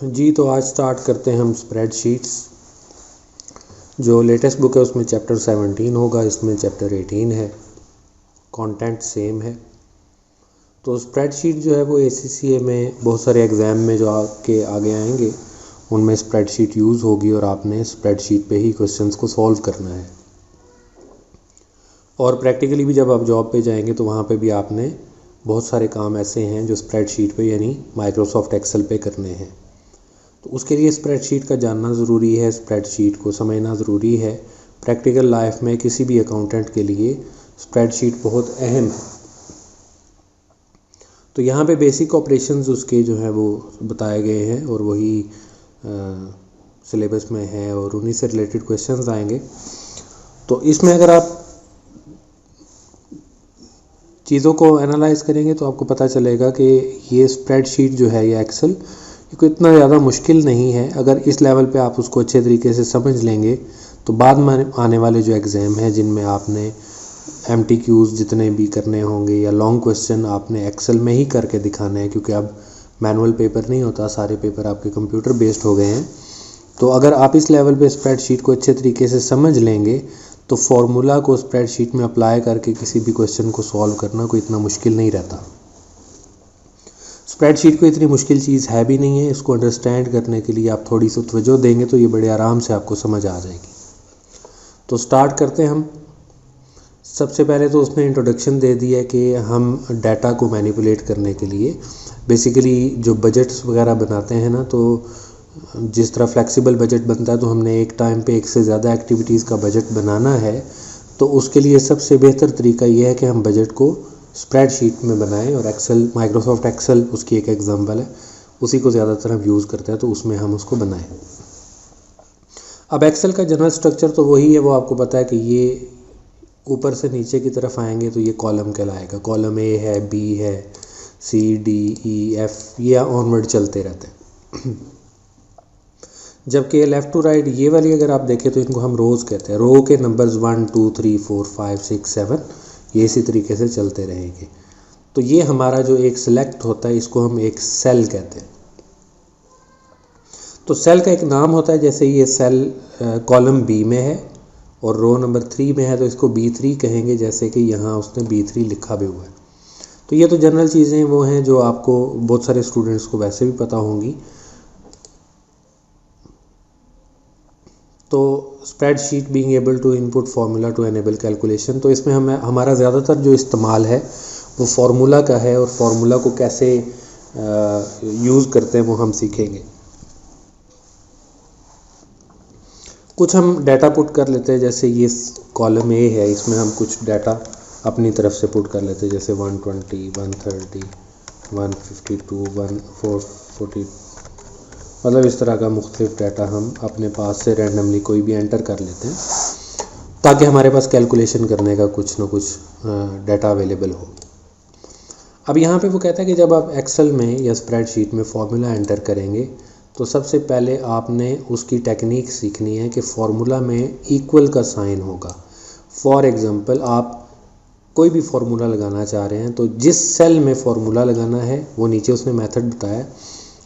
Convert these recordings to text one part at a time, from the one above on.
जी, तो आज स्टार्ट करते हैं हम स्प्रेडशीट्स। जो लेटेस्ट बुक है उसमें चैप्टर 17 होगा, इसमें चैप्टर 18 है। कंटेंट सेम है। तो स्प्रेडशीट जो है वो ACCA में बहुत सारे एग्ज़ाम में जो आपके आगे आएंगे उनमें स्प्रेडशीट यूज़ होगी और आपने स्प्रेडशीट पे ही क्वेश्चंस को सॉल्व करना है। और प्रैक्टिकली भी जब आप जॉब पे जाएंगे तो वहाँ पे भी आपने बहुत सारे काम ऐसे हैं जो स्प्रेडशीट पे यानी माइक्रोसॉफ्ट एक्सेल पे करने हैं। तो उसके लिए स्प्रेडशीट का जानना ज़रूरी है, स्प्रेडशीट को समझना ज़रूरी है। प्रैक्टिकल लाइफ में किसी भी अकाउंटेंट के लिए स्प्रेडशीट बहुत अहम है। तो यहाँ पे बेसिक ऑपरेशंस उसके जो हैं वो बताए गए हैं और वही सिलेबस में है और उन्हीं से रिलेटेड क्वेश्चंस आएंगे। तो इसमें अगर आप चीज़ों को एनालाइज करेंगे तो आपको पता चलेगा कि ये स्प्रेडशीट जो है, ये एक्सेल, ये कोई इतना ज़्यादा मुश्किल नहीं है। अगर इस लेवल पे आप उसको अच्छे तरीके से समझ लेंगे तो बाद में आने वाले जो एग्ज़ाम हैं जिनमें आपने MTQs जितने भी करने होंगे या लॉन्ग क्वेश्चन आपने एक्सेल में ही करके दिखाने हैं, क्योंकि अब मैनुअल पेपर नहीं होता, सारे पेपर आपके कंप्यूटर बेस्ड हो गए हैं। तो अगर आप इस लेवल पे स्प्रेडशीट को अच्छे तरीके से समझ लेंगे तो फॉर्मूला को स्प्रेडशीट में अप्लाई करके किसी भी क्वेश्चन को सॉल्व करना कोई इतना मुश्किल नहीं रहता। स्प्रेडशीट कोई इतनी मुश्किल चीज़ है भी नहीं है। इसको अंडरस्टैंड करने के लिए आप थोड़ी सी तवज्जो देंगे तो ये बड़े आराम से आपको समझ आ जाएगी। तो स्टार्ट करते हैं हम। सबसे पहले तो उसने इंट्रोडक्शन दे दी है कि हम डाटा को मैनिपुलेट करने के लिए बेसिकली जो बजट्स वगैरह बनाते हैं ना, तो जिस तरह फ्लेक्सिबल बजट बनता है तो हमने एक टाइम पे एक से ज़्यादा एक्टिविटीज़ का बजट बनाना है, तो उसके लिए सबसे बेहतर तरीका ये है कि हम बजट को स्प्रेडशीट में बनाएं। और एक्सेल, माइक्रोसॉफ्ट एक्सेल उसकी एक एग्जांपल है, उसी को ज़्यादातर हम यूज़ करते हैं, तो उसमें हम उसको बनाएं। अब एक्सेल का जनरल स्ट्रक्चर तो वही है, वो आपको पता है कि ये ऊपर से नीचे की तरफ आएंगे तो ये कॉलम कहलाएगा। कॉलम A है, B है, C, D, E, F, ये ऑनवर्ड चलते रहते हैं। जबकि लेफ़्ट टू राइट ये वाली अगर आप देखें तो इनको हम रोज़ कहते हैं। रो के नंबर्स 1, 2, 3, 4, 5, 6, 7 ये इसी तरीके से चलते रहेंगे। तो ये हमारा जो एक सिलेक्ट होता है इसको हम एक सेल कहते हैं। तो सेल का एक नाम होता है, जैसे ये सेल कॉलम B में है और रो नंबर 3 में है तो इसको B3 कहेंगे, जैसे कि यहाँ उसने B3 लिखा भी हुआ है। तो ये तो जनरल चीज़ें वो हैं जो आपको बहुत सारे स्टूडेंट्स को वैसे भी पता होंगी। तो spreadsheet being able to input formula to enable calculation, तो इसमें हमारा ज़्यादातर जो इस्तेमाल है वो फार्मूला का है और फार्मूला को कैसे यूज़ करते हैं वो हम सीखेंगे। कुछ हम डाटा पुट कर लेते हैं, जैसे ये कॉलम A है, इसमें हम कुछ डाटा अपनी तरफ से पुट कर लेते हैं, जैसे 120, 130, 152, 440, मतलब इस तरह का मुख्तलिफ डाटा हम अपने पास से रैंडमली कोई भी एंटर कर लेते हैं ताकि हमारे पास कैलकुलेशन करने का कुछ ना कुछ डाटा अवेलेबल हो। अब यहाँ पे वो कहता है कि जब आप एक्सेल में या स्प्रेडशीट में फार्मूला एंटर करेंगे तो सबसे पहले आपने उसकी टेक्निक सीखनी है कि फार्मूला में इक्वल का साइन होगा। फॉर एग्ज़ाम्पल, आप कोई भी फार्मूला लगाना चाह रहे हैं तो जिस सेल में फार्मूला लगाना है वो नीचे उसने मेथड बताया,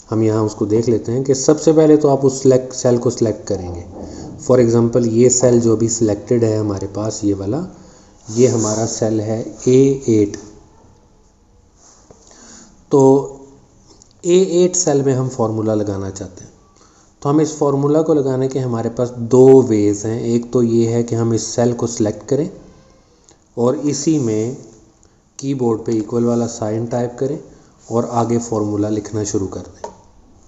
हम यहाँ उसको देख लेते हैं कि सबसे पहले तो आप उस सेल को सिलेक्ट करेंगे। फॉर एग्ज़ाम्पल, ये सेल जो अभी सिलेक्टेड है हमारे पास, ये वाला, ये हमारा सेल है A8। तो A8 सेल में हम फार्मूला लगाना चाहते हैं। तो हम इस फार्मूला को लगाने के हमारे पास दो वेज़ हैं। एक तो ये है कि हम इस सेल को सिलेक्ट करें और इसी में कीबोर्ड पे इक्वल वाला साइन टाइप करें और आगे फार्मूला लिखना शुरू कर दें।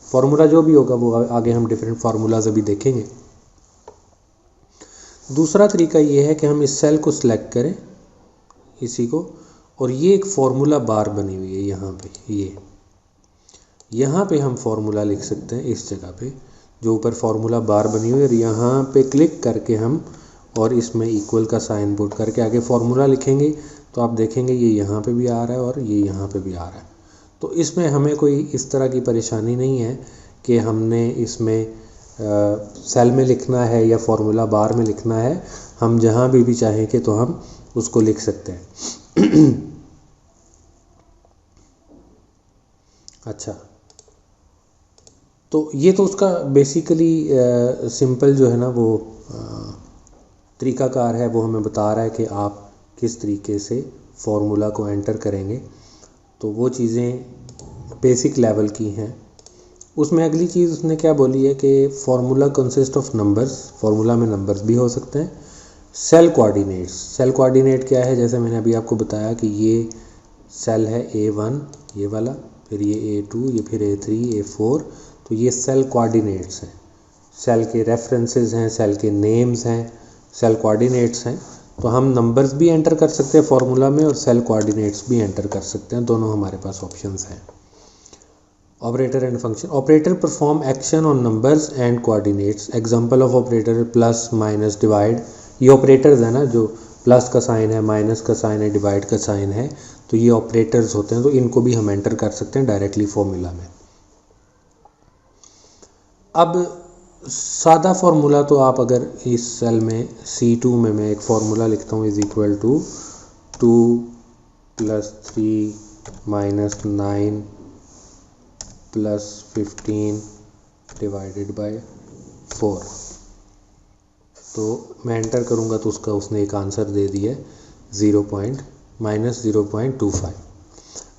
फार्मूला जो भी होगा वो आगे हम डिफरेंट फार्मूलाज अभी देखेंगे। दूसरा तरीका ये है कि हम इस सेल को सिलेक्ट करें, इसी को, और ये एक फार्मूला बार बनी हुई है यहाँ पे, यहाँ पे हम फार्मूला लिख सकते हैं इस जगह पे जो ऊपर फार्मूला बार बनी हुई है, और यहाँ पे क्लिक करके हम और इसमें इक्वल का साइन पुट करके आगे फार्मूला लिखेंगे तो आप देखेंगे ये यहाँ पे भी आ रहा है और ये यहाँ पे भी आ रहा है। तो इसमें हमें कोई इस तरह की परेशानी नहीं है कि हमने इसमें सेल में लिखना है या फार्मूला बार में लिखना है। हम जहाँ भी चाहें कि तो हम उसको लिख सकते हैं। अच्छा, तो ये तो उसका बेसिकली सिंपल जो है ना वो तरीकाकार है, वो हमें बता रहा है कि आप किस तरीके से फॉर्मूला को एंटर करेंगे। तो वो चीज़ें बेसिक लेवल की हैं। उसमें अगली चीज़ उसने क्या बोली है कि formula consist of numbers, formula में नंबर्स भी हो सकते हैं। सेल कोऑर्डिनेट्स, सेल कोऑर्डिनेट क्या है, जैसे मैंने अभी आपको बताया कि ये सेल है A1 ये वाला, फिर ये A2, ये फिर A3, A4, तो ये सेल कोऑर्डिनेट्स हैं, सेल के रेफरेंसेस हैं, सेल के नेम्स हैं, सेल कोऑर्डिनेट्स हैं। तो हम नंबर्स भी एंटर कर सकते हैं फार्मूला में और सेल कोऑर्डिनेट्स भी एंटर कर सकते हैं, दोनों हमारे पास ऑप्शंस हैं। Operator and function, operator perform action on numbers and coordinates. Example of operator plus, minus, divide. ये ऑपरेटर्स है ना, जो प्लस का साइन है, माइनस का साइन है, डिवाइड का साइन है, तो ये ऑपरेटर्स होते हैं। तो इनको भी हम एंटर कर सकते हैं डायरेक्टली फॉर्मूला में। अब सादा फार्मूला तो आप अगर इस सेल में C2 में मैं एक फार्मूला लिखता हूँ, is equal to 2 + 3 - 9 + 15 divided by 4। तो मैं एंटर करूँगा तो उसका उसने एक आंसर दे दिया है -0.25।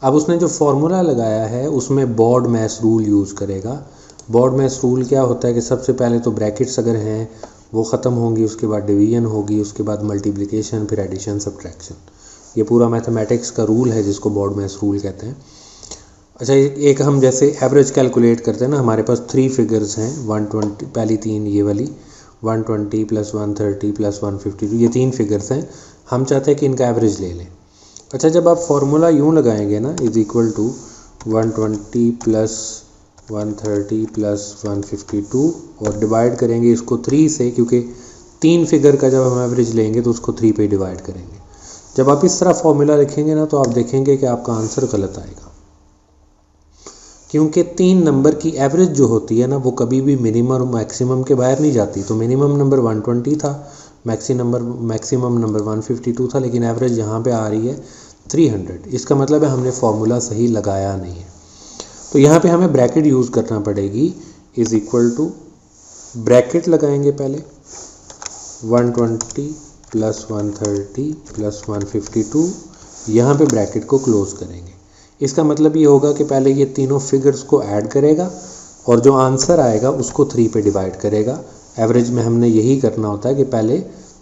अब उसने जो फार्मूला लगाया है उसमें बॉड मैस रूल यूज़ करेगा। बॉड मैस रूल क्या होता है कि सबसे पहले तो ब्रैकेट्स अगर हैं वो ख़त्म होंगी, उसके बाद डिवीजन होगी, उसके बाद मल्टीप्लिकेशन, फिर एडिशन, सब्ट्रैक्शन। ये पूरा मैथमेटिक्स का रूल है जिसको बॉड मैस रूल कहते हैं। अच्छा, एक हम जैसे एवरेज कैलकुलेट करते हैं ना, हमारे पास 3 फिगर्स हैं 120, पहली 3 ये वाली 120 + 130 + 152, ये 3 फिगर्स हैं। हम चाहते हैं कि इनका एवरेज ले लें। अच्छा, जब आप फार्मूला यूँ लगाएंगे ना, इज इक्वल टू 120 + 130 + 152 और डिवाइड करेंगे इसको 3 से, क्योंकि 3 फिगर का जब हम एवरेज लेंगे तो उसको 3 पे डिवाइड करेंगे। जब आप इस तरह फार्मूला लिखेंगे ना तो आप देखेंगे कि आपका आंसर गलत आएगा, क्योंकि 3 नंबर की एवरेज जो होती है ना वो कभी भी मिनिमम और मैक्सिमम के बाहर नहीं जाती। तो मिनिमम नंबर 120 था, मैक्सिमम नंबर 152 था, लेकिन एवरेज यहाँ पे आ रही है 300। इसका मतलब है हमने फार्मूला सही लगाया नहीं है। तो यहाँ पे हमें ब्रैकेट यूज़ करना पड़ेगी, इज इक्वल टू ब्रैकेट लगाएंगे पहले 120 + 130 + 152, यहाँ पे ब्रैकेट को क्लोज करेंगे। इसका मतलब ये होगा कि पहले ये तीनों फिगर्स को ऐड करेगा और जो आंसर आएगा उसको 3 पे डिवाइड करेगा। एवरेज में हमने यही करना होता है कि पहले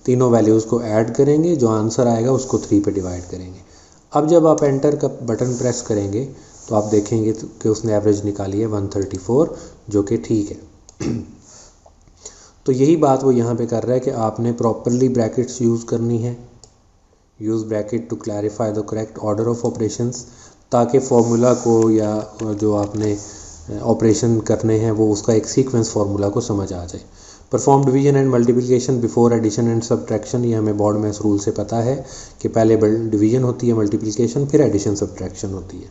तीनों वैल्यूज़ को ऐड करेंगे, जो आंसर आएगा उसको 3 पे डिवाइड करेंगे। अब जब आप एंटर का बटन प्रेस करेंगे तो आप देखेंगे कि उसने एवरेज निकाली है 134, जो कि ठीक है। तो यही बात वो यहाँ पे कर रहा है कि आपने प्रॉपरली ब्रैकेट्स यूज़ करनी है। Use bracket to clarify the correct order of operations, ताकि फार्मूला को या जो आपने ऑपरेशन करने हैं वो उसका एक सीक्वेंस फार्मूला को समझ आ जाए। Perform division and multiplication before addition and subtraction, ये हमें बॉड मैस रूल से पता है कि पहले डिवीजन होती है, मल्टीप्लिकेशन, फिर एडिशन सब्ट्रैक्शन होती है।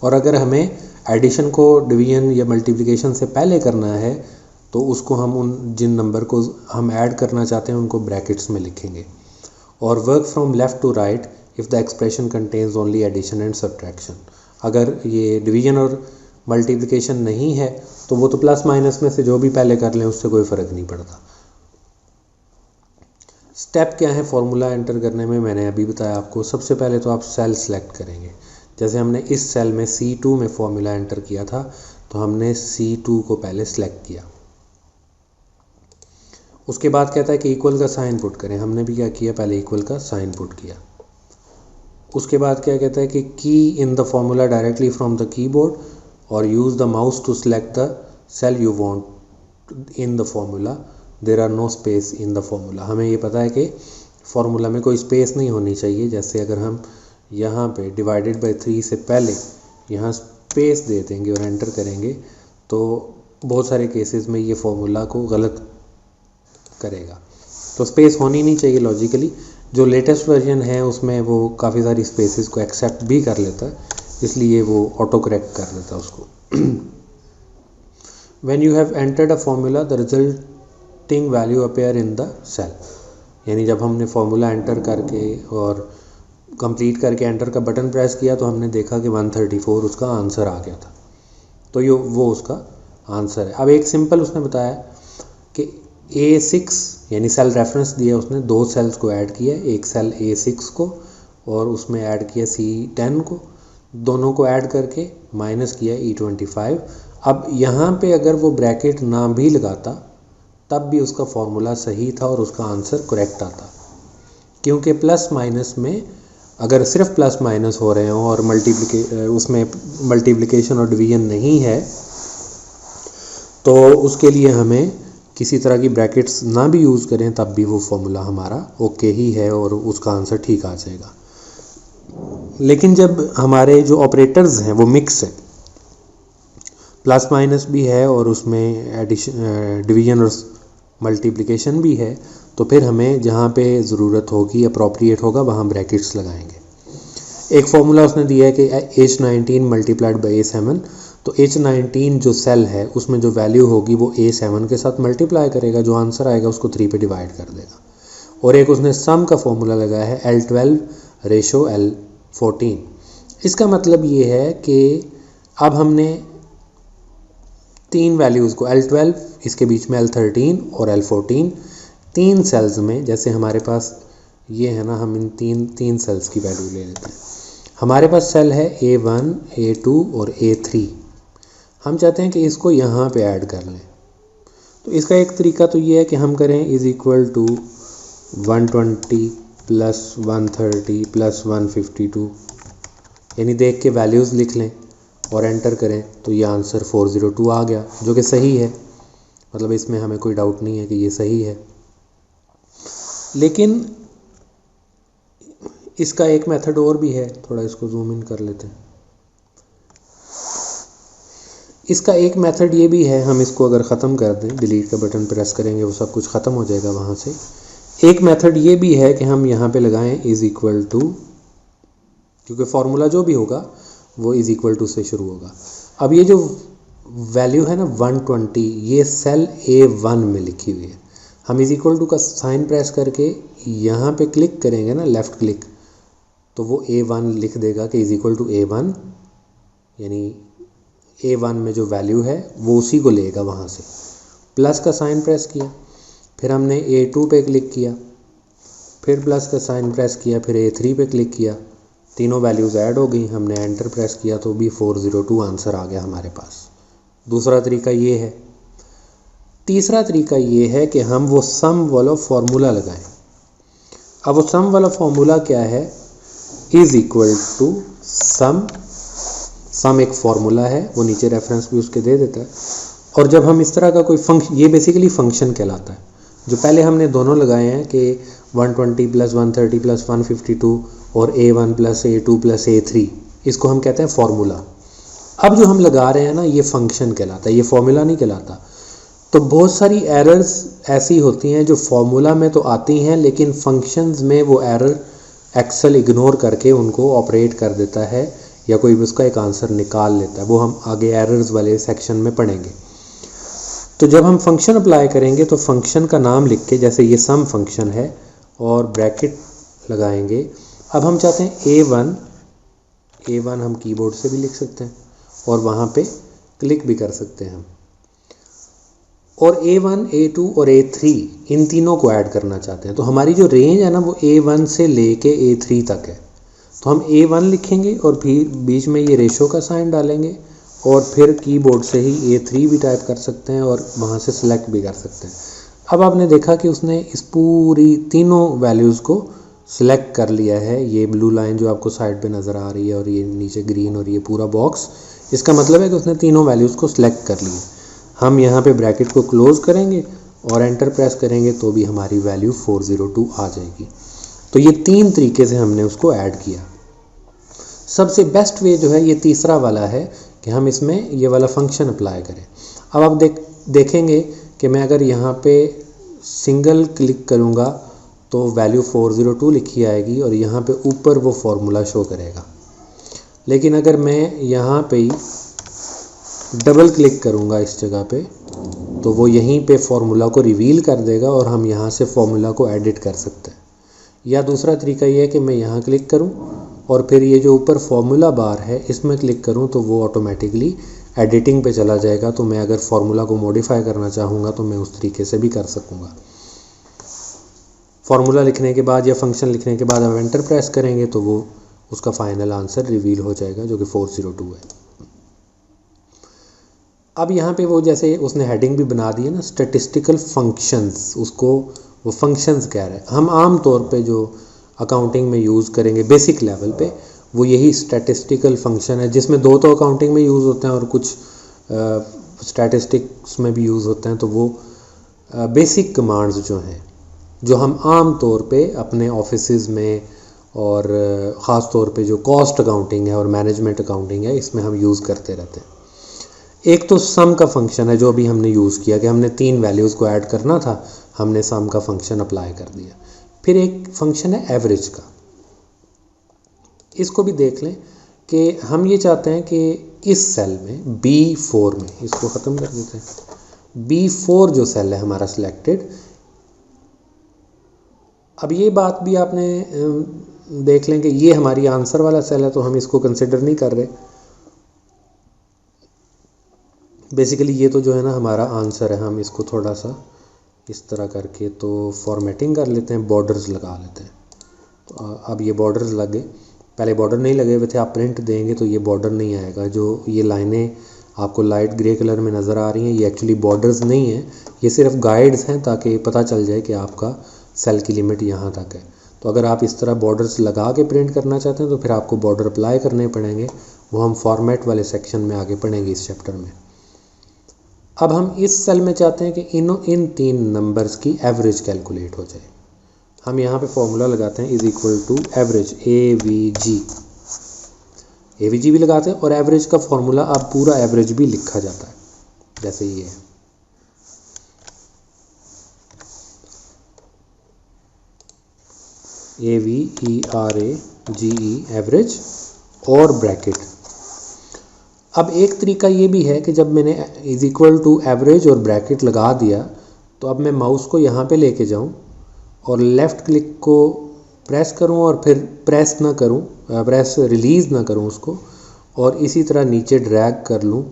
और अगर हमें एडिशन को डिवीजन या मल्टीप्लिकेशन से पहले करना है तो उसको हम उन जिन नंबर को हम ऐड करना चाहते हैं उनको ब्रैकेट्स में लिखेंगे। और work from left to right if the expression contains only addition and subtraction. अगर ये डिवीजन और मल्टीप्लिकेशन नहीं है तो वो तो प्लस माइनस में से जो भी पहले कर लें उससे कोई फ़र्क नहीं पड़ता। स्टेप क्या है फार्मूला एंटर करने में, मैंने अभी बताया आपको। सबसे पहले तो आप सेल सेलेक्ट करेंगे। जैसे हमने इस सेल में C2 में फार्मूला एंटर किया था तो हमने C2 को पहले सेलेक्ट किया। उसके बाद कहता है कि इक्वल का साइन पुट करें। हमने भी क्या किया, पहले इक्वल का साइन पुट किया। उसके बाद क्या कहता है कि key in the formula directly from the keyboard और use the mouse to select the cell you want in the formula, there are no space in the formula. हमें ये पता है कि फार्मूला में कोई स्पेस नहीं होनी चाहिए। जैसे अगर हम यहाँ पे डिवाइडेड बाय 3 से पहले यहाँ स्पेस दे देंगे और एंटर करेंगे तो बहुत सारे केसेस में ये फार्मूला को गलत करेगा। तो स्पेस होनी नहीं चाहिए लॉजिकली। जो लेटेस्ट वर्जन है उसमें वो काफ़ी सारी स्पेसेस को एक्सेप्ट भी कर लेता है, इसलिए वो ऑटो करेक्ट कर देता है उसको। When you have entered a formula the resulting value appear in the cell, यानी जब हमने फार्मूला एंटर करके और कंप्लीट करके एंटर का बटन प्रेस किया तो हमने देखा कि 134 उसका आंसर आ गया था। तो ये वो उसका आंसर है। अब एक सिंपल उसने बताया कि A6 यानी सेल रेफरेंस दिया उसने, 2 सेल्स को ऐड किया, एक सेल A6 को और उसमें ऐड किया C10 को, दोनों को ऐड करके माइनस किया E25। अब यहाँ पे अगर वो ब्रैकेट ना भी लगाता तब भी उसका फॉर्मूला सही था और उसका आंसर करेक्ट आता, क्योंकि प्लस माइनस में अगर सिर्फ प्लस माइनस हो रहे हों और उसमें मल्टीप्लिकेशन और डिवीजन नहीं है तो उसके लिए हमें किसी तरह की ब्रैकेट्स ना भी यूज़ करें तब भी वो फॉर्मूला हमारा ओके ही है और उसका आंसर ठीक आ जाएगा। लेकिन जब हमारे जो ऑपरेटर्स हैं वो मिक्स है, प्लस माइनस भी है और उसमें एडिशन डिवीजन और मल्टीप्लिकेशन भी है, तो फिर हमें जहाँ पे ज़रूरत होगी, अप्रोप्रिएट होगा, वहाँ ब्रैकेट्स लगाएंगे। एक फॉर्मूला उसने दिया है कि H19 मल्टीप्लाइड बाई A7, तो H19 जो सेल है उसमें जो वैल्यू होगी वो A7 के साथ मल्टीप्लाई करेगा, जो आंसर आएगा उसको 3 पे डिवाइड कर देगा। और एक उसने सम का फॉर्मूला लगाया है L12 रेशो L14। इसका मतलब ये है कि अब हमने 3 वैल्यूज़ को L12, इसके बीच में L13 और L14, 3 सेल्स में, जैसे हमारे पास ये है ना, हम इन तीन सेल्स की वैल्यू ले लेते हैं। हमारे पास सेल है A1, A2 और A3। हम चाहते हैं कि इसको यहाँ पे ऐड कर लें, तो इसका एक तरीका तो ये है कि हम करें is equal to 120 plus 130 plus 152, यानी देख के वैल्यूज़ लिख लें और एंटर करें तो ये आंसर 402 आ गया, जो कि सही है। मतलब इसमें हमें कोई डाउट नहीं है कि ये सही है। लेकिन इसका एक मेथड और भी है, थोड़ा इसको जूम इन कर लेते हैं। इसका एक मेथड ये भी है, हम इसको अगर ख़त्म कर दें, डिलीट का बटन प्रेस करेंगे वो सब कुछ ख़त्म हो जाएगा वहाँ से। एक मेथड ये भी है कि हम यहाँ पे लगाएं इज़ इक्वल टू, क्योंकि फार्मूला जो भी होगा वो इज़ इक्वल टू से शुरू होगा। अब ये जो वैल्यू है ना 120, ये सेल A1 में लिखी हुई है। हम इज़ इक्वल टू का साइन प्रेस करके यहाँ पे क्लिक करेंगे ना, लेफ़्ट क्लिक, तो वो A1 लिख देगा कि इज़ इक्वल टू A1, यानी A1 में जो वैल्यू है वो उसी को लेगा वहाँ से। प्लस का साइन प्रेस किया, फिर हमने A2 पे क्लिक किया, फिर प्लस का साइन प्रेस किया, फिर A3 पे क्लिक किया, तीनों वैल्यूज़ ऐड हो गई, हमने एंटर प्रेस किया तो भी 402 आंसर आ गया हमारे पास। दूसरा तरीका ये है। तीसरा तरीका ये है कि हम वो सम वाला फॉर्मूला लगाएं। अब वो सम वाला फॉर्मूला क्या है, इज़ इक्वल टू सम एक फार्मूला है, वो नीचे रेफरेंस भी उसके दे देता है। और जब हम इस तरह का कोई फंक्शन, ये बेसिकली फंक्शन कहलाता है, जो पहले हमने दोनों लगाए हैं कि 120 प्लस 130 प्लस 152 और A1 plus A2 plus A3, इसको हम कहते हैं फार्मूला। अब जो हम लगा रहे हैं ना, ये फंक्शन कहलाता है, ये फार्मूला नहीं कहलाता। तो बहुत सारी एरर्स ऐसी होती हैं जो फार्मूला में तो आती हैं, लेकिन फंक्शंस में वो एरर एक्सेल इग्नोर करके उनको ऑपरेट कर देता है या कोई भी उसका एक आंसर निकाल लेता है। वो हम आगे एरर्स वाले सेक्शन में पढ़ेंगे। तो जब हम फंक्शन अप्लाई करेंगे तो फंक्शन का नाम लिख के, जैसे ये सम फंक्शन है, और ब्रैकेट लगाएंगे। अब हम चाहते हैं A1 हम कीबोर्ड से भी लिख सकते हैं और वहाँ पे क्लिक भी कर सकते हैं हम। और A1, A2 और A3 इन तीनों को ऐड करना चाहते हैं। तो हमारी जो रेंज है ना वो A1 से लेके A3 तक है। तो हम A1 लिखेंगे और फिर बीच में ये रेशो का साइन डालेंगे और फिर कीबोर्ड से ही A3 भी टाइप कर सकते हैं और वहाँ से सिलेक्ट भी कर सकते हैं। अब आपने देखा कि उसने इस पूरी तीनों वैल्यूज़ को सिलेक्ट कर लिया है। ये ब्लू लाइन जो आपको साइड पे नज़र आ रही है और ये नीचे ग्रीन और ये पूरा बॉक्स, इसका मतलब है कि उसने तीनों वैल्यूज़ को सिलेक्ट कर लिया। हम यहाँ पे ब्रैकेट को क्लोज़ करेंगे और एंटर प्रेस करेंगे तो भी हमारी वैल्यू 402 आ जाएगी। तो ये 3 तरीके से हमने उसको ऐड किया। सबसे बेस्ट वे जो है ये तीसरा वाला है कि हम इसमें ये वाला फंक्शन अप्लाई करें। अब आप देखेंगे कि मैं अगर यहाँ पे सिंगल क्लिक करूँगा तो वैल्यू 402 लिखी आएगी और यहाँ पे ऊपर वो फार्मूला शो करेगा। लेकिन अगर मैं यहाँ पे ही डबल क्लिक करूँगा इस जगह पे, तो वो यहीं पे फार्मूला को रिवील कर देगा और हम यहाँ से फार्मूला को एडिट कर सकते हैं। या दूसरा तरीका ये है कि मैं यहाँ क्लिक करूँ और फिर ये जो ऊपर फार्मूला बार है इसमें क्लिक करूँ तो वो ऑटोमेटिकली एडिटिंग पे चला जाएगा, तो मैं अगर फार्मूला को मॉडिफाई करना चाहूँगा तो मैं उस तरीके से भी कर सकूँगा। फार्मूला लिखने के बाद या फंक्शन लिखने के बाद आप एंटर प्रेस करेंगे तो वो उसका फाइनल आंसर रिवील हो जाएगा जो कि 402 है। अब यहाँ पे वो जैसे उसने हेडिंग भी बना दी है ना, स्टैटिस्टिकल फंक्शंस, उसको वो फंक्शंस कह रहे हैं। हम आम तौर पे जो अकाउंटिंग में यूज़ करेंगे बेसिक लेवल पे वो यही स्टैटिस्टिकल फंक्शन है, जिसमें दो तो अकाउंटिंग में यूज़ होते हैं और कुछ स्टैटिस्टिक्स में भी यूज़ होते हैं। तो वो बेसिक कमांड्स जो हैं जो हम आम तौर पे अपने ऑफिसेज में और ख़ास तौर पे जो कॉस्ट अकाउंटिंग है और मैनेजमेंट अकाउंटिंग है इसमें हम यूज़ करते रहते हैं। एक तो सम का फंक्शन है जो अभी हमने यूज़ किया कि हमने 3 वैल्यूज़ को ऐड करना था, हमने सम का फंक्शन अप्लाई कर दिया। फिर एक फंक्शन है एवरेज का, इसको भी देख लें कि हम ये चाहते हैं कि इस सेल में B4 में, इसको ख़त्म कर देते हैं, B4 जो सेल है हमारा सिलेक्टेड। अब ये बात भी आपने देख लें कि ये हमारी आंसर वाला सेल है तो हम इसको कंसिडर नहीं कर रहे। बेसिकली ये तो जो है ना हमारा आंसर है, हम इसको थोड़ा सा इस तरह करके तो फॉर्मेटिंग कर लेते हैं, बॉर्डर्स लगा लेते हैं। तो अब ये बॉर्डर्स लग गए, पहले बॉर्डर नहीं लगे हुए थे, आप प्रिंट देंगे तो ये बॉर्डर नहीं आएगा। जो ये लाइनें आपको लाइट ग्रे कलर में नज़र आ रही हैं ये एक्चुअली बॉर्डर्स नहीं हैं, ये सिर्फ गाइड्स हैं ताकि पता चल जाए कि आपका सेल की लिमिट यहाँ तक है। तो अगर आप इस तरह बॉर्डर्स लगा के प्रिंट करना चाहते हैं तो फिर आपको बॉर्डर अप्लाई करने पड़ेंगे, वो हम फॉर्मेट वाले सेक्शन में आगे पढ़ेंगे इस चैप्टर में। अब हम इस सेल में चाहते हैं कि इन 3 नंबर्स की एवरेज कैलकुलेट हो जाए। हम यहाँ पे फॉर्मूला लगाते हैं = एवरेज, AVG भी लगाते हैं और एवरेज का फॉर्मूला अब पूरा एवरेज भी लिखा जाता है जैसे ये है। AVERAGE एवरेज और ब्रैकेट। अब एक तरीका ये भी है कि जब मैंने = एवरेज और ब्रैकेट लगा दिया तो अब मैं माउस को यहाँ पे लेके जाऊँ और लेफ़्ट क्लिक को प्रेस करूँ और फिर प्रेस रिलीज़ ना करूँ उसको, और इसी तरह नीचे ड्रैग कर लूँ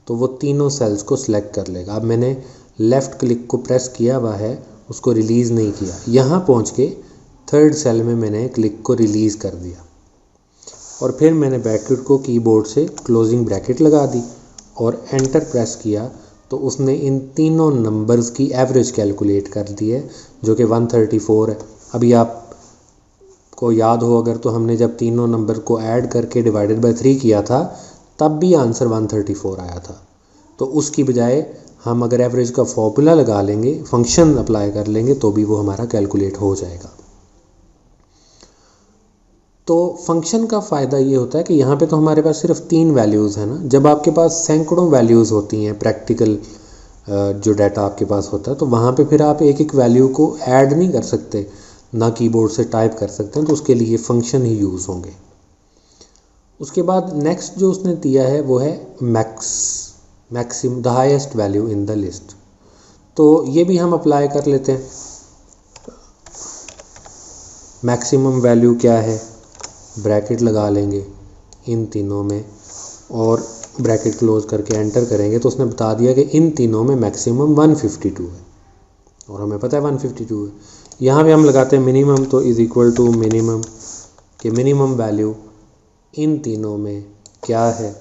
तो वो तीनों सेल्स को सिलेक्ट कर लेगा। अब मैंने लेफ़्ट क्लिक को प्रेस किया हुआ है, उसको रिलीज़ नहीं किया, यहाँ पहुँच के 3rd सेल में मैंने क्लिक को रिलीज़ कर दिया और फिर मैंने ब्रैकेट को कीबोर्ड से क्लोजिंग ब्रैकेट लगा दी और एंटर प्रेस किया तो उसने इन तीनों नंबर्स की एवरेज कैलकुलेट कर दी है जो कि 134 है। अभी आपको याद हो अगर तो हमने जब तीनों नंबर को ऐड करके डिवाइडेड बाय 3 किया था तब भी आंसर 134 आया था। तो उसकी बजाय हम अगर एवरेज का फॉर्मूला लगा लेंगे, फंक्शन अप्लाई कर लेंगे तो भी वो हमारा कैलकुलेट हो जाएगा। तो फंक्शन का फ़ायदा ये होता है कि यहाँ पे तो हमारे पास सिर्फ 3 वैल्यूज़ हैं ना, जब आपके पास सैकड़ों वैल्यूज़ होती हैं प्रैक्टिकल जो डाटा आपके पास होता है तो वहाँ पे फिर आप एक एक वैल्यू को ऐड नहीं कर सकते, ना कीबोर्ड से टाइप कर सकते हैं, तो उसके लिए फंक्शन ही यूज़ होंगे। उसके बाद नेक्स्ट जो उसने दिया है वो है maximum the highest value in the list. तो ये भी हम अप्लाई कर लेते हैं। मैक्सिमम वैल्यू क्या है, ब्रैकेट लगा लेंगे इन तीनों में और ब्रैकेट क्लोज करके एंटर करेंगे तो उसने बता दिया कि इन तीनों में मैक्सिमम 152 है और हमें पता है 152 है। यहाँ पे हम लगाते हैं मिनिमम, तो = मिनिमम कि मिनिमम वैल्यू इन तीनों में क्या है,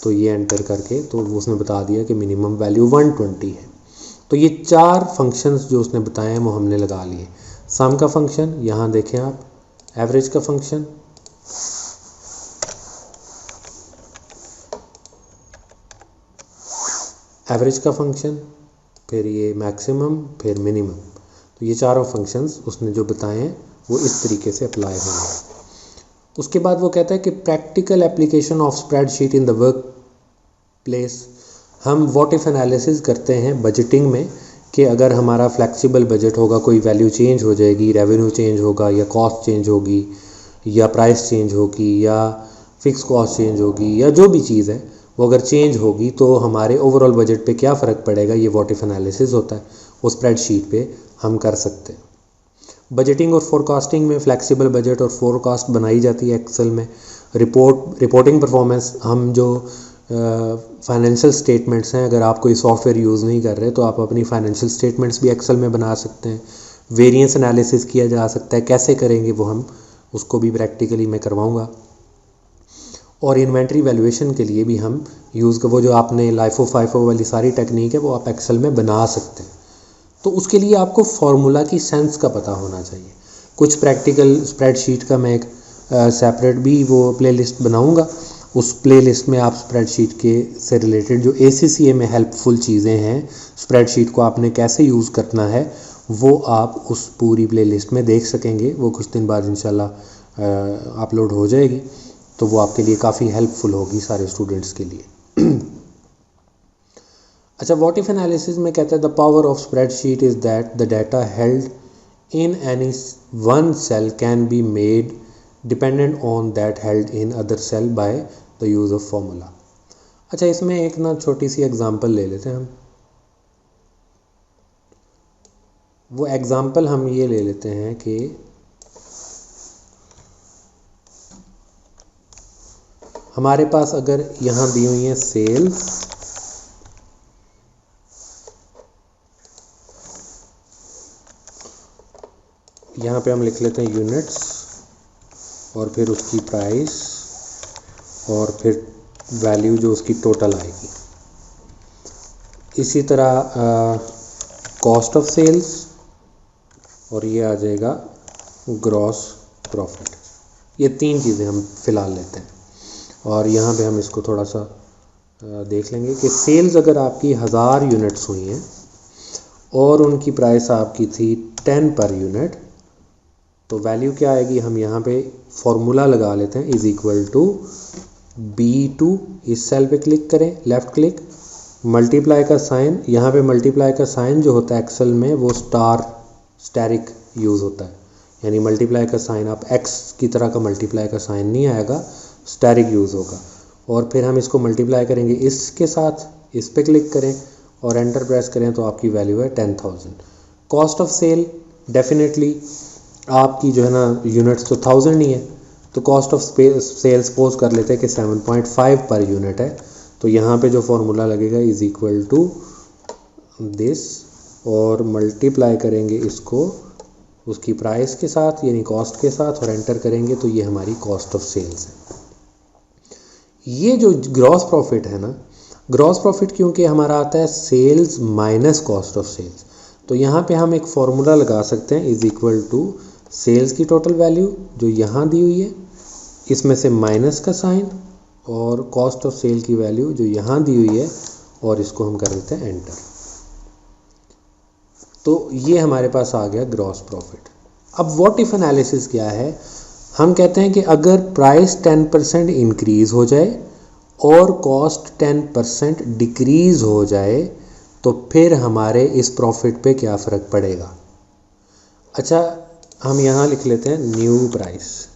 तो ये एंटर करके तो उसने बता दिया कि मिनिमम वैल्यू 120 है। तो ये 4 फंक्शंस जो उसने बताए हैं वो हमने लगा लिए। सम का फंक्शन यहाँ देखें आप, एवरेज का फंक्शन, फिर ये मैक्सिमम, फिर मिनिमम। तो ये चारों फंक्शंस उसने जो बताए हैं वो इस तरीके से अप्लाई होंगे। उसके बाद वो कहता है कि practical application of spreadsheet in the work place. हम व्हाट इफ एनालिसिस करते हैं बजटिंग में कि अगर हमारा फ्लेक्सिबल बजट होगा, कोई वैल्यू चेंज हो जाएगी, रेवेन्यू चेंज होगा या कॉस्ट चेंज होगी या प्राइस चेंज होगी या फिक्स कॉस्ट चेंज होगी या जो भी चीज़ है वो अगर चेंज होगी तो हमारे ओवरऑल बजट पे क्या फ़र्क पड़ेगा, ये व्हाट इफ एनालिसिस होता है, वो स्प्रेडशीट पे हम कर सकते हैं। बजटिंग और फोरकास्टिंग में फ्लेक्सिबल बजट और फोरकास्ट बनाई जाती है एक्सेल में। रिपोर्टिंग परफॉर्मेंस, हम जो फाइनेंशियल स्टेटमेंट्स हैं, अगर आप कोई सॉफ्टवेयर यूज़ नहीं कर रहे तो आप अपनी फाइनेंशियल स्टेटमेंट्स भी एक्सेल में बना सकते हैं। वेरिएंस एनालिसिस किया जा सकता है, कैसे करेंगे वो हम उसको भी प्रैक्टिकली मैं करवाऊँगा। और इन्वेंट्री वैल्यूएशन के लिए भी हम वो जो आपने लाइफो फाइफो वाली सारी टेक्निक है वो आप एक्सेल में बना सकते हैं। तो उसके लिए आपको फार्मूला की सेंस का पता होना चाहिए। कुछ प्रैक्टिकल स्प्रेडशीट का मैं एक सेपरेट भी वो प्लेलिस्ट बनाऊंगा। उस प्लेलिस्ट में आप स्प्रेडशीट के से रिलेटेड जो ACCA में हेल्पफुल चीज़ें हैं, स्प्रेडशीट को आपने कैसे यूज़ करना है, वो आप उस पूरी प्लेलिस्ट में देख सकेंगे। वो कुछ दिन बाद इंशाल्लाह अपलोड हो जाएगी, तो वो आपके लिए काफ़ी हेल्पफुल होगी सारे स्टूडेंट्स के लिए। अच्छा, व्हाट इफ एनालिसिस में कहता है the power of spreadsheet is that the data held in any one cell can be made dependent on that held in other cell by the use of formula. अच्छा, इसमें एक ना छोटी सी example ले लेते हैं हम। वो एग्जांपल हम ये ले लेते हैं कि हमारे पास अगर यहाँ दी हुई है सेल्स, यहाँ पे हम लिख लेते हैं यूनिट्स, और फिर उसकी प्राइस, और फिर वैल्यू जो उसकी टोटल आएगी। इसी तरह कॉस्ट ऑफ सेल्स, और ये आ जाएगा ग्रॉस प्रॉफिट। ये तीन चीज़ें हम फिलहाल लेते हैं, और यहाँ पे हम इसको थोड़ा सा देख लेंगे कि सेल्स अगर आपकी 1000 यूनिट्स हुई हैं और उनकी प्राइस आपकी थी 10 पर यूनिट, तो वैल्यू क्या आएगी, हम यहाँ पे फॉर्मूला लगा लेते हैं, इज़ इक्वल टू B2, इस सेल पे क्लिक करें, लेफ़्ट क्लिक, मल्टीप्लाई का साइन, यहाँ पे मल्टीप्लाई का साइन जो होता है एक्सेल में वो स्टैरिक यूज़ होता है, यानी मल्टीप्लाई का साइन आप x की तरह का मल्टीप्लाई का साइन नहीं आएगा, स्टैरिक यूज़ होगा। और फिर हम इसको मल्टीप्लाई करेंगे इसके साथ, इस पे क्लिक करें और एंटर प्रेस करें तो आपकी वैल्यू है 10,000। कॉस्ट ऑफ सेल डेफिनेटली आपकी जो है ना यूनिट्स तो 1000 ही है, तो कॉस्ट ऑफ सेल सपोज कर लेते हैं कि 7.5 पर यूनिट है, तो यहाँ पे जो फॉर्मूला लगेगा इज़ इक्वल टू दिस, और मल्टीप्लाई करेंगे इसको उसकी प्राइस के साथ यानी कॉस्ट के साथ, और एंटर करेंगे तो ये हमारी कॉस्ट ऑफ सेल्स है। ये जो ग्रॉस प्रॉफिट है ना, ग्रॉस प्रॉफिट क्योंकि हमारा आता है sales minus cost of sales, तो यहाँ पे हम एक फॉर्मूला लगा सकते हैं, इज़ इक्वल टू सेल्स की टोटल वैल्यू जो यहाँ दी हुई है, इसमें से माइनस का साइन, और कॉस्ट ऑफ सेल की वैल्यू जो यहाँ दी हुई है, और इसको हम कर देते हैं एंटर। तो ये हमारे पास आ गया ग्रॉस प्रॉफिट। अब व्हाट इफ एनालिसिस क्या है, हम कहते हैं कि अगर प्राइस 10% इंक्रीज़ हो जाए और कॉस्ट 10% डिक्रीज़ हो जाए तो फिर हमारे इस प्रॉफिट पे क्या फ़र्क पड़ेगा। अच्छा, हम यहाँ लिख लेते हैं न्यू प्राइस,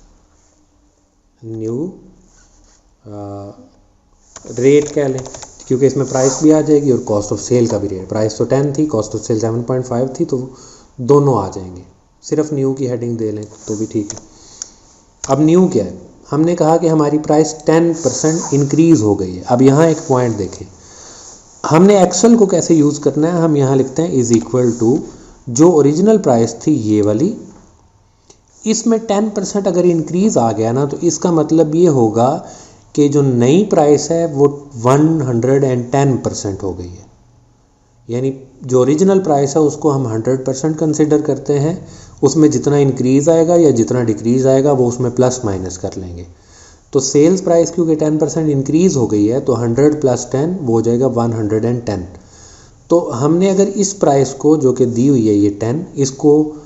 न्यू रेट कह लें, क्योंकि इसमें प्राइस भी आ जाएगी और कॉस्ट ऑफ सेल का भी रेट। प्राइस तो 10 थी, कॉस्ट ऑफ सेल 7.5 थी, तो दोनों आ जाएंगे। सिर्फ न्यू की हेडिंग दे लें तो भी ठीक है। अब न्यू क्या है, हमने कहा कि हमारी प्राइस 10% इंक्रीज़ हो गई है। अब यहाँ एक पॉइंट देखें, हमने एक्सेल को कैसे यूज़ करना है, हम यहाँ लिखते हैं इज़ इक्वल टू जो ओरिजिनल प्राइस थी ये वाली, इसमें 10% अगर इंक्रीज़ आ गया ना, तो इसका मतलब ये होगा कि जो नई प्राइस है वो 110% हो गई है। यानी जो ओरिजिनल प्राइस है उसको हम 100% कंसिडर करते हैं, उसमें जितना इंक्रीज़ आएगा या जितना डिक्रीज़ आएगा वो उसमें प्लस माइनस कर लेंगे। तो सेल्स प्राइस क्योंकि 10% इंक्रीज़ हो गई है, तो 100 + 10 वो हो जाएगा 110। तो हमने अगर इस प्राइस को जो कि दी हुई है ये 10, इसको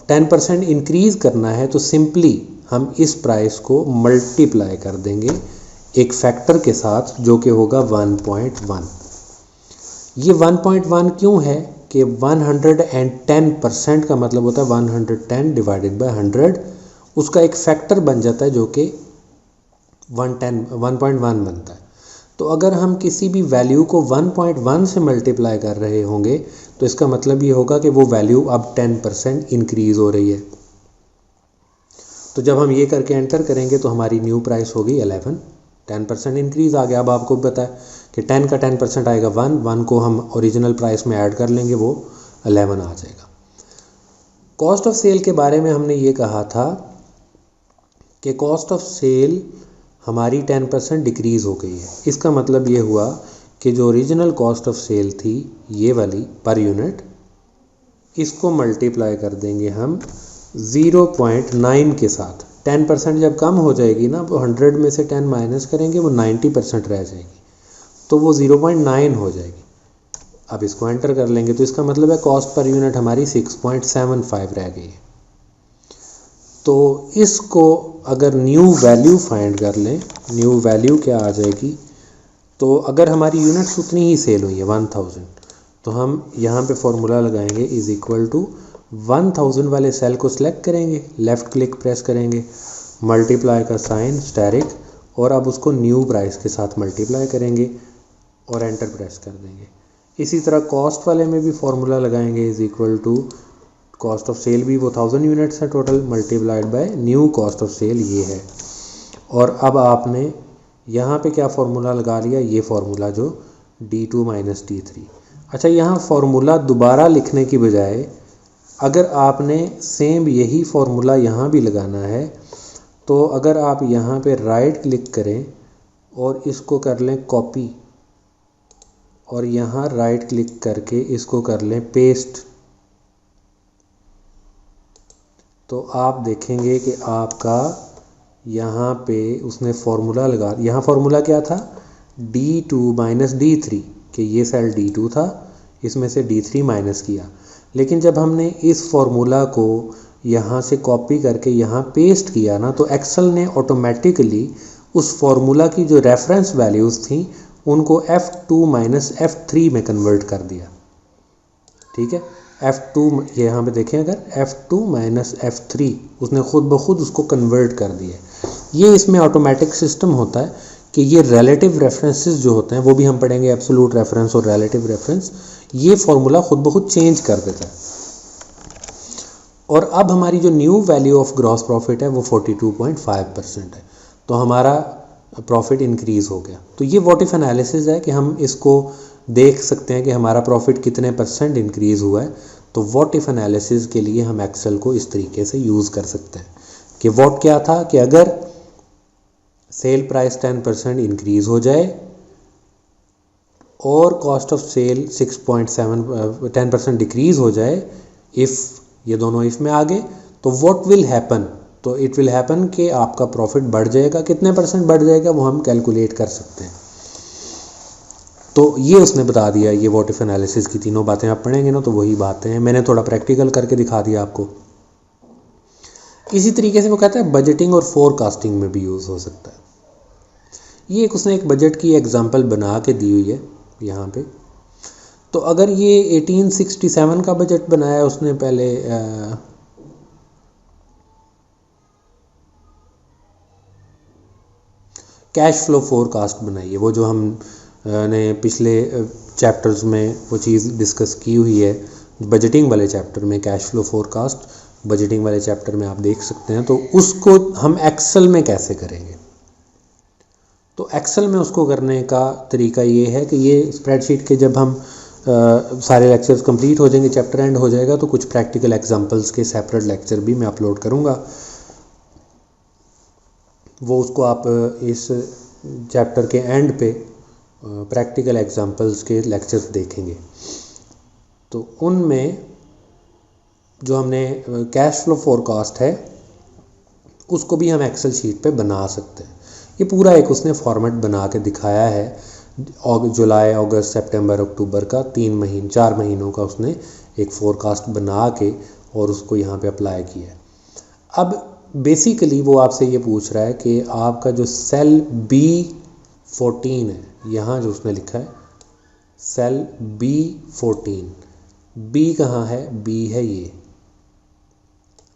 10% इंक्रीज़ करना है, तो सिंपली हम इस प्राइस को मल्टीप्लाई कर देंगे एक फैक्टर के साथ जो कि होगा 1.1। ये 1.1 क्यों है कि 110% का मतलब होता है 110 डिवाइडेड बाय 100, उसका एक फैक्टर बन जाता है जो कि 1.1 बनता है। तो अगर हम किसी भी वैल्यू को 1.1 से मल्टीप्लाई कर रहे होंगे तो इसका मतलब ये होगा कि वो वैल्यू अब 10% इंक्रीज़ हो रही है। तो जब हम ये करके एंटर करेंगे तो हमारी न्यू प्राइस होगी 11। 10% इंक्रीज़ आ गया। अब आपको पता है कि 10 का 10% आएगा 1 को हम ओरिजिनल प्राइस में ऐड कर लेंगे, वो 11 आ जाएगा। कॉस्ट ऑफ सेल के बारे में हमने ये कहा था कि कॉस्ट ऑफ सेल हमारी 10% डिक्रीज़ हो गई है। इसका मतलब ये हुआ कि जो ओरिजिनल कॉस्ट ऑफ सेल थी ये वाली पर यूनिट, इसको मल्टीप्लाई कर देंगे हम 0.9 के साथ। 10% जब कम हो जाएगी ना, वो 100 में से 10 माइनस करेंगे, वो 90% रह जाएगी, तो वो 0.9 हो जाएगी। अब इसको एंटर कर लेंगे तो इसका मतलब है कॉस्ट पर यूनिट हमारी 6.75 रह गई है। तो इसको अगर न्यू वैल्यू फाइंड कर लें, न्यू वैल्यू क्या आ जाएगी, तो अगर हमारी यूनिट्स उतनी ही सेल हुई है 1000, तो हम यहाँ पे फॉर्मूला लगाएंगे इज़ इक्वल टू 1000 वाले सेल को सिलेक्ट करेंगे, लेफ़्ट क्लिक प्रेस करेंगे, मल्टीप्लाई का साइन स्टेरिक, और अब उसको न्यू प्राइस के साथ मल्टीप्लाई करेंगे और एंटर प्रेस कर देंगे। इसी तरह कॉस्ट वाले में भी फॉर्मूला लगाएंगे is equal to cost of sale भी वो 1000 यूनिट्स है total, multiplied by new cost of sale ये है। और अब आपने यहाँ पे क्या फार्मूला लगा लिया, ये फार्मूला जो D2 माइनस D3। अच्छा, यहाँ फार्मूला दोबारा लिखने की बजाय अगर आपने सेम यही फार्मूला यहाँ भी लगाना है, तो अगर आप यहाँ पे राइट क्लिक करें और इसको कर लें कॉपी, और यहाँ राइट क्लिक करके इसको कर लें पेस्ट, तो आप देखेंगे कि आपका यहाँ पे उसने फार्मूला लगा, यहाँ फार्मूला क्या था D2 माइनस D3, कि ये सेल D2 था, इसमें से D3 माइनस किया। लेकिन जब हमने इस फार्मूला को यहाँ से कॉपी करके यहाँ पेस्ट किया ना, तो एक्सेल ने ऑटोमेटिकली उस फार्मूला की जो रेफरेंस वैल्यूज़ थी उनको F2 माइनस F3 में कन्वर्ट कर दिया। ठीक है, F2 ये यहाँ पे देखें, अगर F2 माइनस F3 उसने खुद ब खुद उसको कन्वर्ट कर दिया। ये इसमें ऑटोमेटिक सिस्टम होता है कि ये रिलेटिव रेफरेंसेस जो होते हैं, वो भी हम पढ़ेंगे, एब्सोल्यूट रेफरेंस और रिलेटिव रेफरेंस, ये फार्मूला खुद ब खुद चेंज कर देता है। और अब हमारी जो new value of gross profit है वो 42.5% है, तो हमारा प्रॉफिट इंक्रीज़ हो गया। तो ये व्हाट इफ एनालिसिस है कि हम इसको देख सकते हैं कि हमारा प्रॉफिट कितने % इंक्रीज़ हुआ है। तो व्हाट इफ एनालिसिस के लिए हम एक्सेल को इस तरीके से यूज़ कर सकते हैं कि व्हाट क्या था कि अगर सेल प्राइस 10% इंक्रीज़ हो जाए और कॉस्ट ऑफ सेल 10% डिक्रीज़ हो जाए, इफ़ ये दोनों इफ़ में आ गए, तो व्हाट विल हैपन, तो इट विल हैपन कि आपका प्रॉफिट बढ़ जाएगा। कितने % बढ़ जाएगा वो हम कैलकुलेट कर सकते हैं। तो ये उसने बता दिया, ये व्हाट इफ एनालिसिस की तीनों बातें आप पढ़ेंगे ना, तो वही बातें हैं, मैंने थोड़ा प्रैक्टिकल करके दिखा दिया आपको। इसी तरीके से वो कहता है बजटिंग और फोरकास्टिंग में भी यूज़ हो सकता है। ये उसने एक बजट की एग्जांपल बना के दी हुई है यहाँ पे। तो अगर ये 1867 का बजट बनाया उसने पहले, कैश फ्लो फोरकास्ट बनाई है, वो जो हम ने पिछले चैप्टर्स में वो चीज़ डिस्कस की हुई है, बजटिंग वाले चैप्टर में कैश फ्लो फोरकास्ट, बजटिंग वाले चैप्टर में आप देख सकते हैं। तो उसको हम एक्सेल में कैसे करेंगे, तो एक्सेल में उसको करने का तरीका ये है कि ये स्प्रेडशीट के जब हम सारे लेक्चर्स कंप्लीट हो जाएंगे, चैप्टर एंड हो जाएगा, तो कुछ प्रैक्टिकल एग्जांपल्स के सेपरेट लेक्चर भी मैं अपलोड करूँगा। वो उसको आप इस चैप्टर के एंड पे प्रैक्टिकल एग्जांपल्स के लेक्चर्स देखेंगे। तो उनमें जो हमने कैश फ्लो फोरकास्ट है उसको भी हम एक्सेल शीट पे बना सकते हैं। ये पूरा एक उसने फॉर्मेट बना के दिखाया है, जुलाई, अगस्त, सितंबर, अक्टूबर का 4 महीनों का उसने एक फोरकास्ट बना के और उसको यहाँ पे अप्लाई किया है। अब बेसिकली वो आपसे ये पूछ रहा है कि आपका जो सेल B14 है, यहाँ जो उसने लिखा है सेल B14, B कहाँ है, B है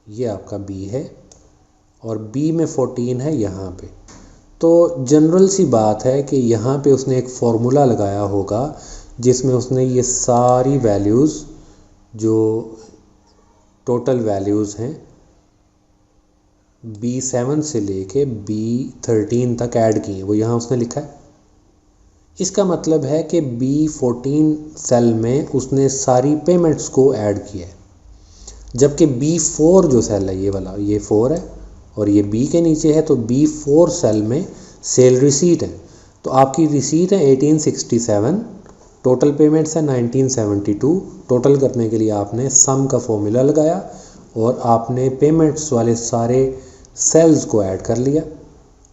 ये आपका B है, और B में 14 है यहाँ पे। तो जनरल सी बात है कि यहाँ पे उसने एक फार्मूला लगाया होगा जिसमें उसने ये सारी वैल्यूज़ जो टोटल वैल्यूज़ हैं B7 से लेके B13 तक ऐड किए, वो यहाँ उसने लिखा है। इसका मतलब है कि B14 सेल में उसने सारी पेमेंट्स को ऐड किया है, जबकि B4 जो सेल है ये वाला, ये 4 है और ये B के नीचे है, तो B4 सेल में सेल रिसीट है। तो आपकी रिसीट है 1867, टोटल पेमेंट्स है 1972। टोटल करने के लिए आपने सम का फॉर्मूला लगाया और आपने पेमेंट्स वाले सारे सेल्स को ऐड कर लिया।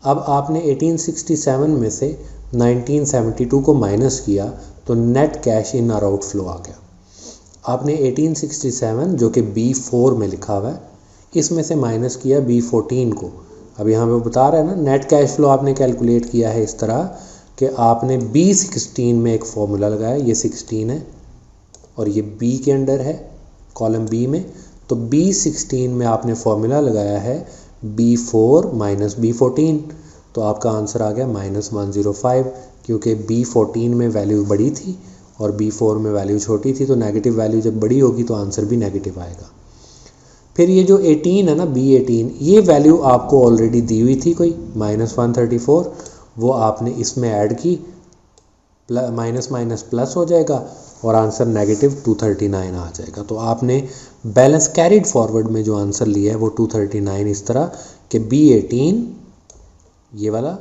अब आपने 1867 में से 1972 को माइनस किया तो नेट कैश इन और आउट फ्लो आ गया। आपने 1867 जो कि B4 में लिखा हुआ है, इसमें से माइनस किया B14 को। अब यहाँ पे बता रहा है ना, नेट कैश फ्लो आपने कैलकुलेट किया है इस तरह कि आपने B16 में एक फॉर्मूला लगाया, ये 16 है और ये B के अंडर है कॉलम B में, तो B16 में आपने फॉर्मूला लगाया है B4 माइनस B14, तो आपका आंसर आ गया -105, क्योंकि B14 में वैल्यू बड़ी थी और B4 में वैल्यू छोटी थी, तो नेगेटिव वैल्यू जब बड़ी होगी तो आंसर भी नेगेटिव आएगा। फिर ये जो 18 है ना, B18, ये वैल्यू आपको ऑलरेडी दी हुई थी कोई -134, वो आपने इसमें ऐड की, माइनस माइनस प्लस हो जाएगा और आंसर -239 आ जाएगा। तो आपने बैलेंस कैरिड फॉरवर्ड में जो आंसर लिया है वो 239 इस तरह कि B18 ये वाला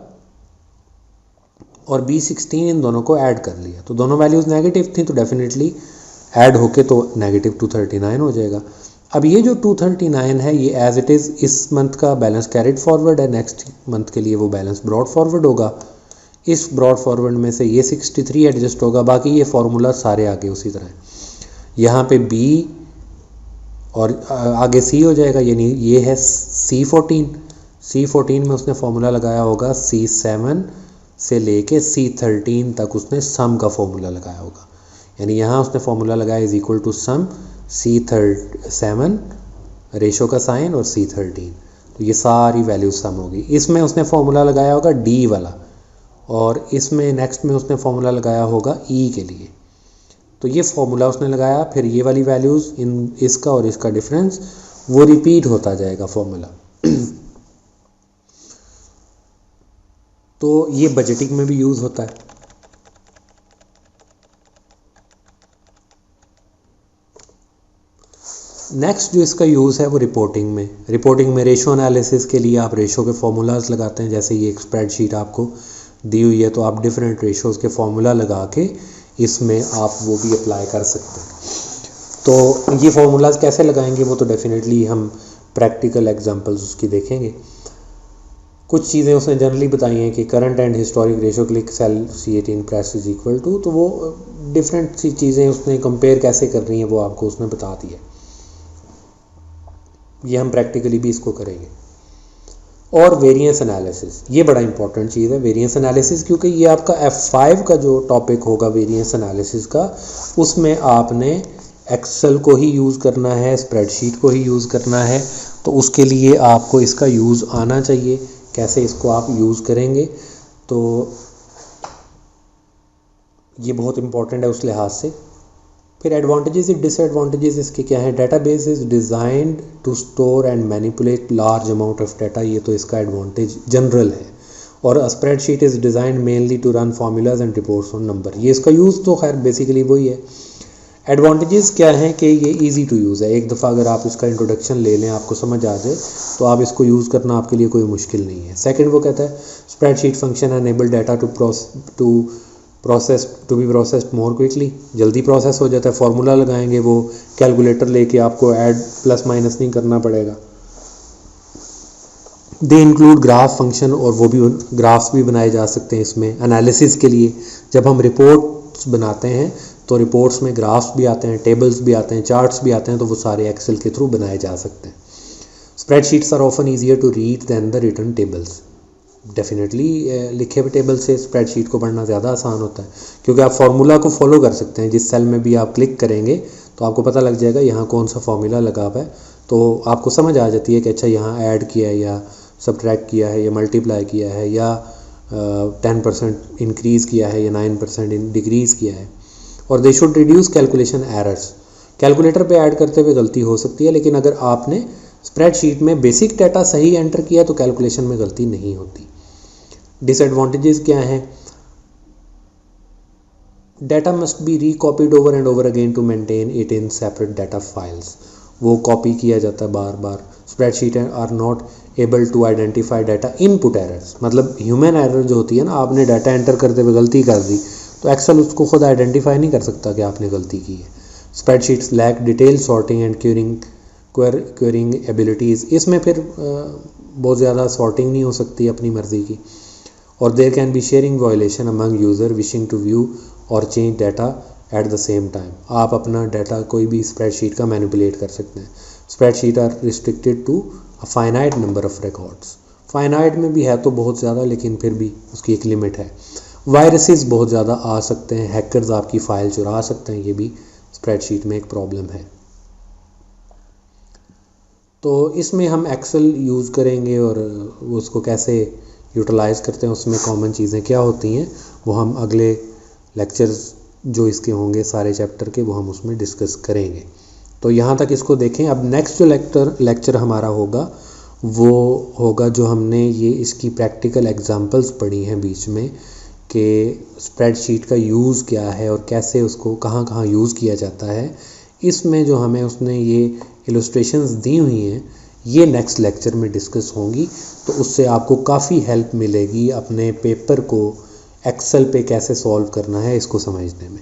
और B16 इन दोनों को ऐड कर लिया, तो दोनों वैल्यूज़ नेगेटिव थी तो डेफिनेटली ऐड होके तो -239 हो जाएगा। अब ये जो 239 है ये एज इट इज़ इस मंथ का बैलेंस कैरिड फॉरवर्ड है, नेक्स्ट मंथ के लिए वो बैलेंस ब्रॉड फॉरवर्ड होगा। इस ब्रॉड फॉरवर्ड में से ये 63 एडजस्ट होगा, बाकी ये फार्मूला सारे आगे उसी तरह है। यहाँ पे B और आगे C हो जाएगा, यानी ये है C14 में उसने फार्मूला लगाया होगा C7 से लेके C13 तक उसने सम का फॉर्मूला लगाया होगा, यानी यहाँ उसने फार्मूला लगाया is equal to sum C7 ratio का साइन और C13, तो ये सारी वैल्यूज सम होगी। इसमें उसने फार्मूला लगाया होगा D वाला और इसमें नेक्स्ट में उसने फार्मूला लगाया होगा E के लिए, तो ये फार्मूला उसने लगाया, फिर ये वाली वैल्यूज़ इन इसका और इसका डिफरेंस वो रिपीट होता जाएगा फार्मूला। तो ये बजटिंग में भी यूज़ होता है। नेक्स्ट जो इसका यूज़ है वो रिपोर्टिंग में रेशो एनालिसिस के लिए आप रेशो के फार्मूलाज लगाते हैं। जैसे ये एक स्प्रेडशीट आपको दी हुई है, तो आप डिफरेंट रेशोज़ के फार्मूला लगा के इसमें आप वो भी अप्लाई कर सकते हैं। तो ये फार्मूलाज कैसे लगाएंगे वो तो डेफिनेटली हम प्रैक्टिकल एग्जांपल्स उसकी देखेंगे। कुछ चीज़ें उसने जनरली बताई हैं कि current and historic ratio click cell C18 press is equal to, तो वो डिफरेंट सी चीज़ें उसने कंपेयर कैसे कर रही हैं वो आपको उसने बता दिया। ये हम प्रैक्टिकली भी इसको करेंगे। और वेरिएंस एनालिसिस, ये बड़ा इंपॉर्टेंट चीज़ है वेरिएंस एनालिसिस, क्योंकि ये आपका F5 का जो टॉपिक होगा वेरिएंस एनालिसिस का, उसमें आपने एक्सेल को ही यूज़ करना है, स्प्रेडशीट को ही यूज़ करना है, तो उसके लिए आपको इसका यूज़ आना चाहिए। कैसे इसको आप यूज़ करेंगे, तो ये बहुत इंपॉर्टेंट है उस लिहाज से। फिर एडवांटेजेस और डिसएडवांटेजेस इसके क्या हैं। Database is designed to store and manipulate large amount of data, ये तो इसका एडवांटेज जनरल है। और spreadsheet is designed mainly to run formulas and reports on number, ये इसका यूज़ तो खैर बेसिकली वही है। एडवांटेजेस क्या हैं कि ये इजी टू यूज़ है, एक दफ़ा अगर आप इसका इंट्रोडक्शन ले लें, आपको समझ आ जाए, तो आप इसको यूज़ करना आपके लिए कोई मुश्किल नहीं है। सेकंड वो कहता है spreadsheet function enable data to be processed more quickly, जल्दी प्रोसेस हो जाता है। फार्मूला लगाएंगे, वो कैलकुलेटर लेके आपको ऐड प्लस माइनस नहीं करना पड़ेगा। दे इंक्लूड ग्राफ फंक्शन, और वो भी ग्राफ्स भी बनाए जा सकते हैं इसमें एनालिसिस के लिए। जब हम रिपोर्ट्स बनाते हैं तो रिपोर्ट्स में ग्राफ्स भी आते हैं, टेबल्स भी आते हैं, चार्ट्स भी आते हैं, तो वो सारे एक्सेल के थ्रू बनाए जा सकते हैं। Spreadsheets are often easier to read than the written tables, definitely लिखे हुए टेबल से स्प्रेडशीट को पढ़ना ज़्यादा आसान होता है, क्योंकि आप फार्मूला को फॉलो कर सकते हैं। जिस सेल में भी आप क्लिक करेंगे तो आपको पता लग जाएगा यहाँ कौन सा फार्मूला लगा हुआ है, तो आपको समझ आ जाती है कि अच्छा यहाँ ऐड किया है या सब्ट्रैक्ट किया है या मल्टीप्लाई किया है या 10% इंक्रीज़ किया है या 9% डिक्रीज़ किया है। और they should reduce calculation errors, calculator पे ऐड करते हुए गलती हो सकती है, लेकिन अगर आपने स्प्रेडशीट में बेसिक डाटा सही एंटर किया तो कैलकुलेशन में गलती नहीं होती। डिसएडवांटेजेस क्या हैं? Data must be recopied over and over again to maintain it in separate data files. वो कॉपी किया जाता है बार बार। Spreadsheet are not able to identify data input errors, मतलब ह्यूमन एरर जो होती है ना, आपने डाटा एंटर करते हुए गलती कर दी तो एक्सेल उसको खुद आइडेंटिफाई नहीं कर सकता कि आपने गलती की है। Spreadsheets lack detail sorting and querying abilities. इसमें फिर बहुत ज़्यादा सॉर्टिंग नहीं हो सकती अपनी मर्ज़ी की। और there can be sharing violation among user wishing to view और change data at the same time. आप अपना डाटा कोई भी स्प्रेडशीट का मैनिपुलेट कर सकते हैं। Spreadsheet are restricted to a finite number of records. Finite में भी है तो बहुत ज़्यादा, लेकिन फिर भी उसकी एक लिमिट है। वायरसेस बहुत ज़्यादा आ सकते हैं, हैकर्स आपकी फ़ाइल चुरा सकते हैं, ये भी स्प्रेडशीट में एक प्रॉब्लम है। तो इसमें हम एक्सेल यूज़ करेंगे और उसको कैसे यूटिलाइज़ करते हैं, उसमें कॉमन चीज़ें क्या होती हैं, वो हम अगले लेक्चर्स जो इसके होंगे सारे चैप्टर के, वो हम उसमें डिस्कस करेंगे। तो यहाँ तक इसको देखें। अब नेक्स्ट जो लेक्चर हमारा होगा वो होगा जो हमने ये इसकी प्रैक्टिकल एग्जांपल्स पढ़ी हैं बीच में, कि स्प्रेडशीट का यूज़ क्या है और कैसे उसको कहाँ कहाँ यूज़ किया जाता है। इसमें जो हमें उसने ये इलस्ट्रेशंस दी हुई हैं, ये नेक्स्ट लेक्चर में डिस्कस होंगी। तो उससे आपको काफ़ी हेल्प मिलेगी अपने पेपर को एक्सेल पे कैसे सॉल्व करना है इसको समझने में।